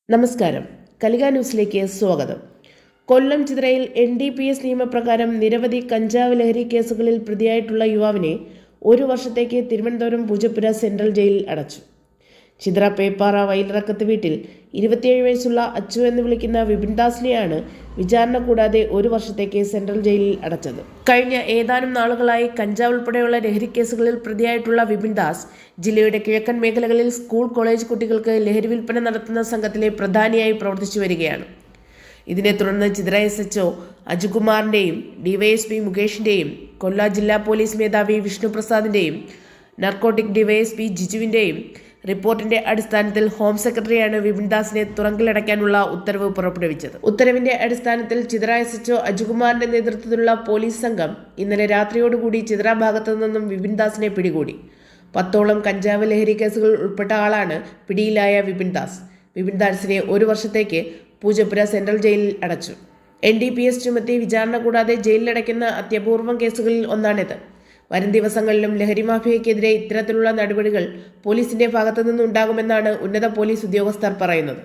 നമസ്കാരം, കലിക ന്യൂസിലേക്ക് സ്വാഗതം. കൊല്ലം ചിതറയിൽ NDPS നിയമപ്രകാരം നിരവധി കഞ്ചാവ് ലഹരി കേസുകളിൽ പ്രതിയായിട്ടുള്ള യുവാവിനെ 1 വർഷത്തേക്ക് തിരുവനന്തപുരം പൂജപ്പുര സെൻട്രൽ ജയിലിൽ അടച്ചു. ചിതറ പേപ്പാറ വയലിറക്കത്ത് വീട്ടിൽ 27 വയസ്സുള്ള അച്ചു എന്ന് വിളിക്കുന്ന വിപിൻദാസിനെയാണ് വിചാരണ കൂടാതെ 1 വർഷത്തേക്ക് സെൻട്രൽ ജയിലിൽ അടച്ചത്. കഴിഞ്ഞ ഏതാനും നാളുകളായി കഞ്ചാവ് ഉൾപ്പെടെയുള്ള ലഹരി കേസുകളിൽ പ്രതിയായിട്ടുള്ള വിപിൻദാസ് ജില്ലയുടെ കിഴക്കൻ മേഖലകളിൽ സ്കൂൾ കോളേജ് കുട്ടികൾക്ക് ലഹരി വിൽപ്പന നടത്തുന്ന സംഘത്തിലെ പ്രധാനിയായി പ്രവർത്തിച്ചു വരികയാണ്. ഇതിനെ തുടർന്ന് ചിതറ SHO അജുകുമാറിൻ്റെയും DYSP മുകേഷിൻ്റെയും കൊല്ല ജില്ലാ പോലീസ് മേധാവി വിഷ്ണുപ്രസാദിൻ്റെയും നർക്കോട്ടിക് DYSP ജിജുവിൻ്റെയും റിപ്പോർട്ടിന്റെ അടിസ്ഥാനത്തിൽ ഹോം സെക്രട്ടറിയാണ് വിപിൻദാസിനെ തുറങ്കിലടയ്ക്കാനുള്ള ഉത്തരവ് പുറപ്പെടുവിച്ചത്. ഉത്തരവിന്റെ അടിസ്ഥാനത്തിൽ ചിതറ SHO അജുകുമാറിന്റെ നേതൃത്വത്തിലുള്ള പോലീസ് സംഘം ഇന്നലെ രാത്രിയോടുകൂടി ചിതറ ഭാഗത്തു നിന്നും വിപിൻദാസിനെ പിടികൂടി. 10ഓളം കഞ്ചാവ് ലഹരി കേസുകൾ ഉൾപ്പെട്ട ആളാണ് പിടിയിലായ വിപിൻദാസ്. വിപിൻദാസിനെ 1 വർഷത്തേക്ക് പൂജപ്പുര സെൻട്രൽ ജയിലിൽ അടച്ചു. NDPS ചുമത്തി വിചാരണ കൂടാതെ ജയിലിലടയ്ക്കുന്ന അത്യപൂർവം കേസുകളിൽ ഒന്നാണിത്. വരും ദിവസങ്ങളിലും ലഹരി മാഫിയയ്ക്കെതിരെ ഇത്തരത്തിലുള്ള നടപടികൾ പോലീസിന്റെ ഭാഗത്തു നിന്നുണ്ടാകുമെന്നാണ് ഉന്നത പോലീസ് ഉദ്യോഗസ്ഥർ പറയുന്നത്.